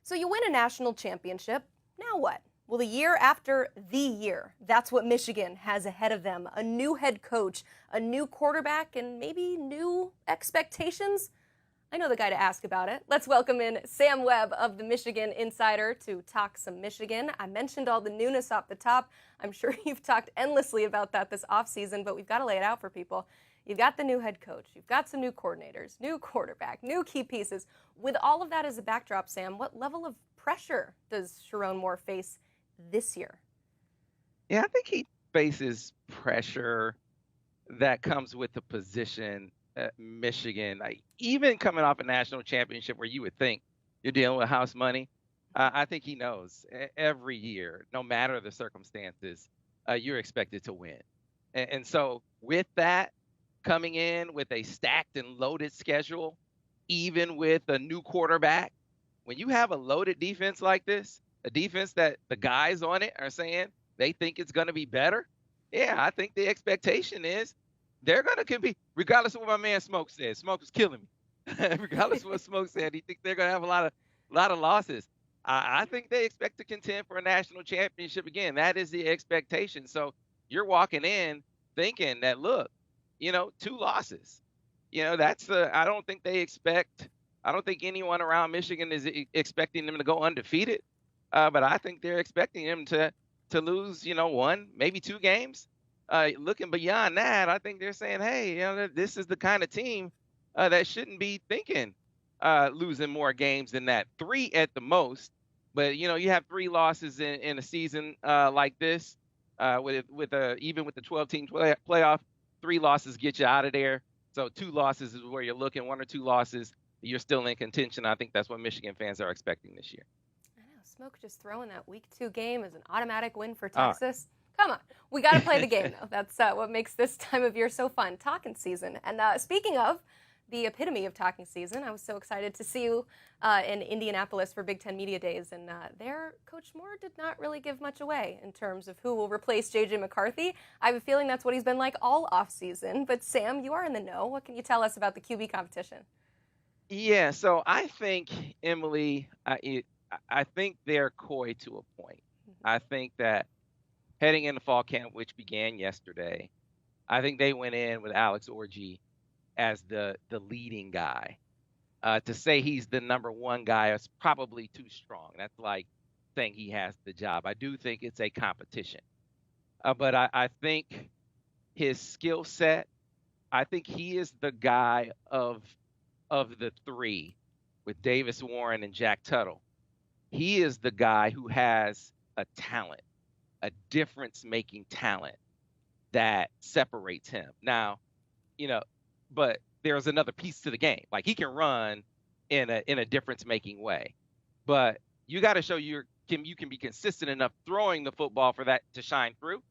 So you win a national championship. Now what? Well, the year after the year, that's what Michigan has ahead of them. A new head coach, a new quarterback, and maybe new expectations. I know the guy to ask about it. Let's welcome in Sam Webb of the Michigan Insider to talk some Michigan. I mentioned all the newness off the top. I'm sure you've talked endlessly about that this offseason, but we've got to lay it out for people. You've got the new head coach. You've got some new coordinators, new quarterback, new key pieces. With all of that as a backdrop, Sam, what level of pressure does Sherrone Moore face this year? Yeah, I think he faces pressure that comes with the position at Michigan. Like, even coming off a national championship where you would think you're dealing with house money, I think he knows every year, no matter the circumstances, you're expected to win. And so, with that, coming in with a stacked and loaded schedule, even with a new quarterback, when you have a loaded defense like this, a defense that the guys on it are saying they think it's going to be better, yeah, I think the expectation is they're going to compete, regardless of what my man Smoke said. Smoke was killing me. Regardless of what Smoke said, he thinks they're going to have a lot of losses. I think they expect to contend for a national championship again. That is the expectation. So you're walking in thinking that, look, two losses. That's the. I don't think they expect. I don't think anyone around Michigan is expecting them to go undefeated. But I think they're expecting them to lose, one, maybe two games. Looking beyond that, I think they're saying, hey, this is the kind of team that shouldn't be thinking losing more games than that. Three at the most. But you have three losses in a season like this, even with the 12-team playoff, three losses get you out of there. So two losses is where you're looking. One or two losses, you're still in contention. I think that's what Michigan fans are expecting this year. I know, Smoke just throwing that week 2 game as an automatic win for All Texas. Come on. We got to play the game, right. though. That's what makes this time of year so fun. Talking season. And speaking of the epitome of talking season, I was so excited to see you in Indianapolis for Big Ten Media Days. And there, Coach Moore did not really give much away in terms of who will replace J.J. McCarthy. I have a feeling that's what he's been like all offseason. But, Sam, you are in the know. What can you tell us about the QB competition? Yeah, so I think, Emily, I think they're coy to a point. I think that heading into fall camp, which began yesterday, I think they went in with Alex Orji as the leading guy. To say he's the number one guy is probably too strong. That's like saying he has the job. I do think it's a competition, but I think his skill set. I think he is the guy of the three, with Davis Warren and Jack Tuttle. He is the guy who has a talent, a difference making talent that separates him. Now, you know, but there's another piece to the game. Like, he can run in a difference making way. But you got to show you can be consistent enough throwing the football for that to shine through.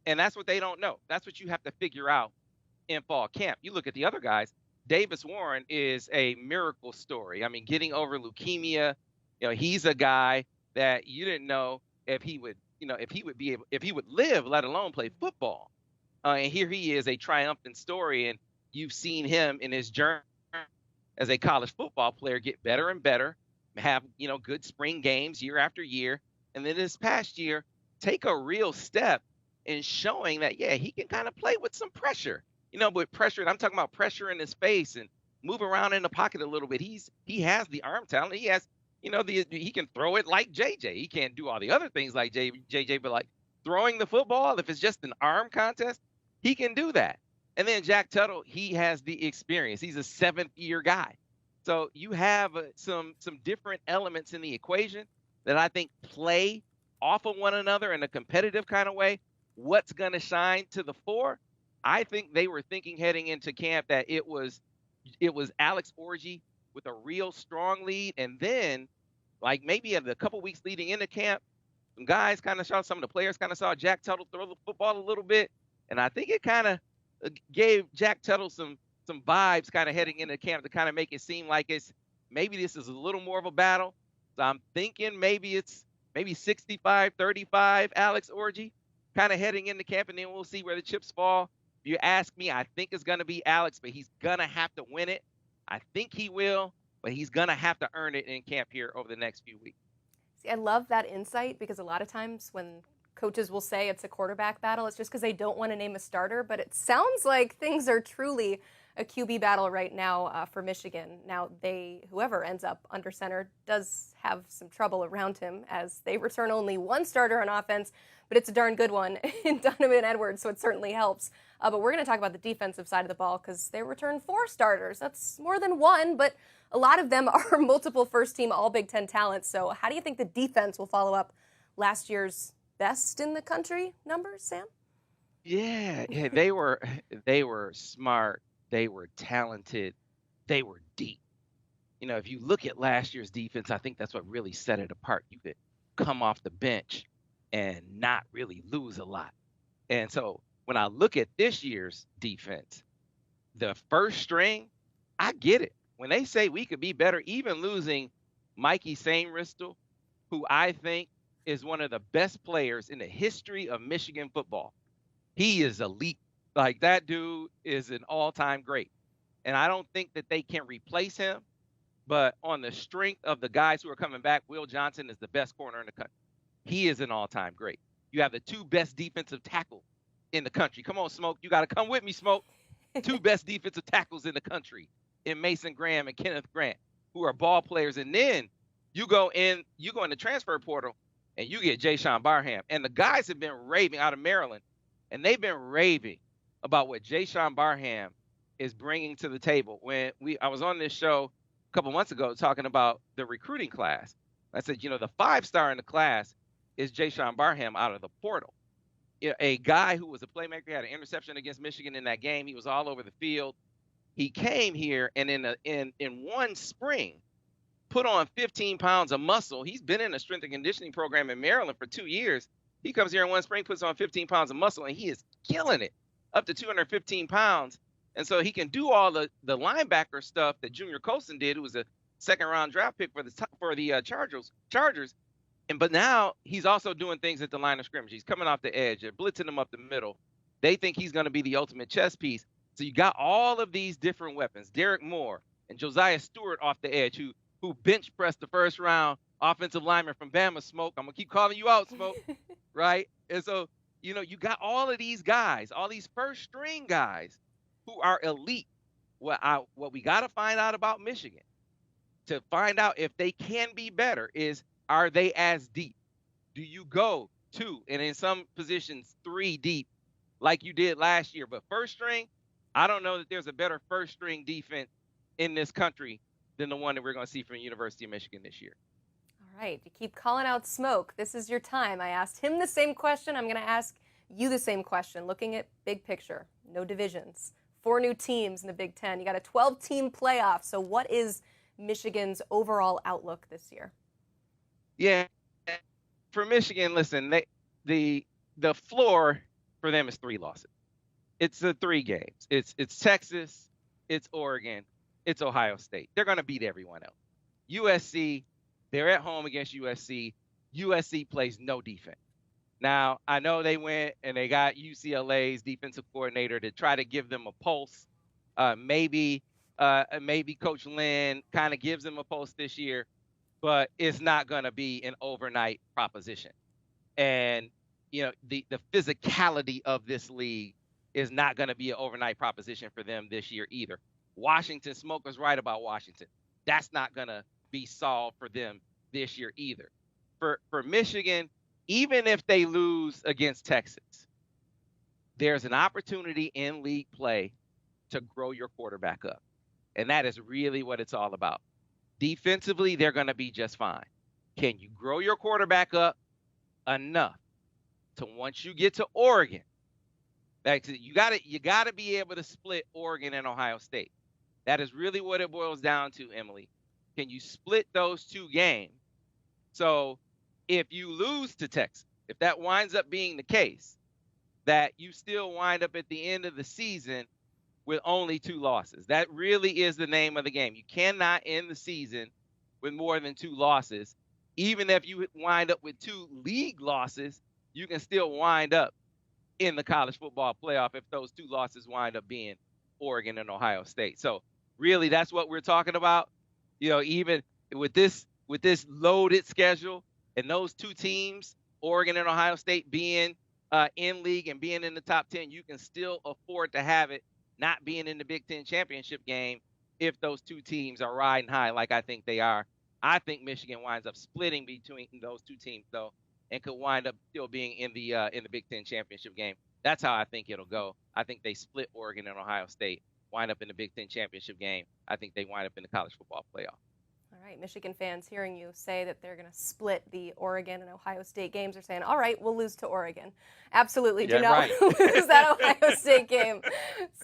And that's what they don't know. That's what you have to figure out in fall camp. You look at the other guys. Davis Warren is a miracle story. I mean, getting over leukemia, he's a guy that you didn't know if he would live, let alone play football. And here he is, a triumphant story, and you've seen him in his journey as a college football player get better and better, have good spring games year after year, and then this past year take a real step in showing that he can kind of play with some pressure. With pressure, and I'm talking about pressure in his face and move around in the pocket a little bit. He has the arm talent. He has, he can throw it like JJ. He can't do all the other things like JJ, but like throwing the football, if it's just an arm contest, he can do that. And then Jack Tuttle, he has the experience. He's a seventh-year guy. So you have some different elements in the equation that I think play off of one another in a competitive kind of way. What's going to shine to the fore? I think they were thinking heading into camp that it was Alex Orji with a real strong lead, and then like maybe a couple weeks leading into camp, some of the players kind of saw Jack Tuttle throw the football a little bit, and I think it kind of gave Jack Tuttle some vibes kind of heading into camp to kind of make it seem like maybe this is a little more of a battle. So I'm thinking maybe it's 65-35 Alex Orji kind of heading into camp, and then we'll see where the chips fall. If you ask me, I think it's going to be Alex, but he's going to have to win it. I think he will. but he's going to have to earn it in camp here over the next few weeks. See, I love that insight because a lot of times when coaches will say it's a quarterback battle, it's just because they don't want to name a starter. But it sounds like things are truly a QB battle right now for Michigan. Now, whoever ends up under center does have some trouble around him as they return only one starter on offense, but it's a darn good one in Donovan Edwards, so it certainly helps. But we're going to talk about the defensive side of the ball because they return 4 starters. That's more than one, but a lot of them are multiple first-team All-Big Ten talents. So how do you think the defense will follow up last year's best in the country numbers, Sam? Yeah, they were smart, they were talented, they were deep. If you look at last year's defense, I think that's what really set it apart. You could come off the bench and not really lose a lot. And so when I look at this year's defense, the first string, I get it. When they say we could be better, even losing Mikey Sainristil, who I think is one of the best players in the history of Michigan football. He is elite. Like, that dude is an all-time great. And I don't think that they can replace him. But on the strength of the guys who are coming back, Will Johnson is the best corner in the country. He is an all-time great. You have the 2 best defensive tackles in the country. Come on, Smoke. You got to come with me, Smoke. 2 best defensive tackles in the country in Mason Graham and Kenneth Grant, who are ball players. And then you go in the transfer portal, and you get Jayshawn Barham. And the guys have been raving out of Maryland, and they've been raving about what Jayshawn Barham is bringing to the table. When I was on this show a couple months ago talking about the recruiting class, I said, the 5-star in the class is Jayshawn Barham out of the portal. A guy who was a playmaker, had an interception against Michigan in that game. He was all over the field. He came here and in one spring put on 15 pounds of muscle. He's been in a strength and conditioning program in Maryland for 2 years. He comes here in one spring, puts on 15 pounds of muscle, and he is killing it, up to 215 pounds. And so he can do all the linebacker stuff that Junior Colson did, who was a second-round draft pick for the Chargers. But now he's also doing things at the line of scrimmage. He's coming off the edge. They're blitzing him up the middle. They think he's going to be the ultimate chess piece. So you got all of these different weapons. Derek Moore and Josiah Stewart off the edge, who bench pressed the first-round offensive lineman from Bama, Smoke. I'm going to keep calling you out, Smoke, right? And so, you got all of these guys, all these first-string guys who are elite. What we got to find out about Michigan to find out if they can be better is, are they as deep? Do you go 2 and in some positions 3 deep like you did last year? But first string, I don't know that there's a better first string defense in this country than the one that we're going to see from the University of Michigan this year. All right, you keep calling out Smoke. This is your time. I asked him the same question. I'm going to ask you the same question. Looking at big picture, no divisions, 4 new teams in the Big Ten. You got a 12-team playoff. So what is Michigan's overall outlook this year? Yeah, for Michigan, listen, the floor for them is 3 losses. It's the 3 games. It's Texas, it's Oregon, it's Ohio State. They're going to beat everyone else. USC, they're at home against USC. USC plays no defense. Now, I know they went and they got UCLA's defensive coordinator to try to give them a pulse. Maybe Coach Lynn kind of gives them a pulse this year, but it's not going to be an overnight proposition. And, the physicality of this league is not going to be an overnight proposition for them this year either. Washington, Smoke was right about Washington. That's not going to be solved for them this year either. For Michigan, even if they lose against Texas, there's an opportunity in league play to grow your quarterback up. And that is really what it's all about. Defensively, they're going to be just fine. Can you grow your quarterback up enough to, once you get to Oregon, you got to be able to split Oregon and Ohio State. That is really what it boils down to, Emily. Can you split those 2 games? So if you lose to Texas, if that winds up being the case, that you still wind up at the end of the season with only 2 losses. That really is the name of the game. You cannot end the season with more than 2 losses. Even if you wind up with 2 league losses, you can still wind up in the college football playoff if those 2 losses wind up being Oregon and Ohio State. So really, that's what we're talking about. Even with this loaded schedule and those two teams, Oregon and Ohio State, being in league and being in the top 10, you can still afford to have it not being in the Big Ten championship game if those two teams are riding high like I think they are. I think Michigan winds up splitting between those two teams, though, and could wind up still being in the Big Ten championship game. That's how I think it'll go. I think they split Oregon and Ohio State, wind up in the Big Ten championship game. I think they wind up in the college football playoff. All right, Michigan fans hearing you say that they're going to split the Oregon and Ohio State games are saying, all right, we'll lose to Oregon. Absolutely. Do not lose that Ohio State game.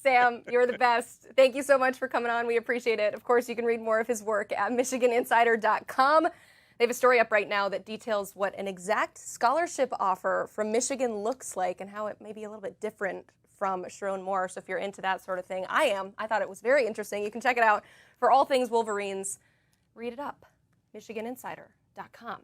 Sam, you're the best. Thank you so much for coming on. We appreciate it. Of course, you can read more of his work at MichiganInsider.com. They have a story up right now that details what an exact scholarship offer from Michigan looks like and how it may be a little bit different from Sherrone Moore. So if you're into that sort of thing, I thought it was very interesting. You can check it out for all things Wolverines. Read it up, MichiganInsider.com.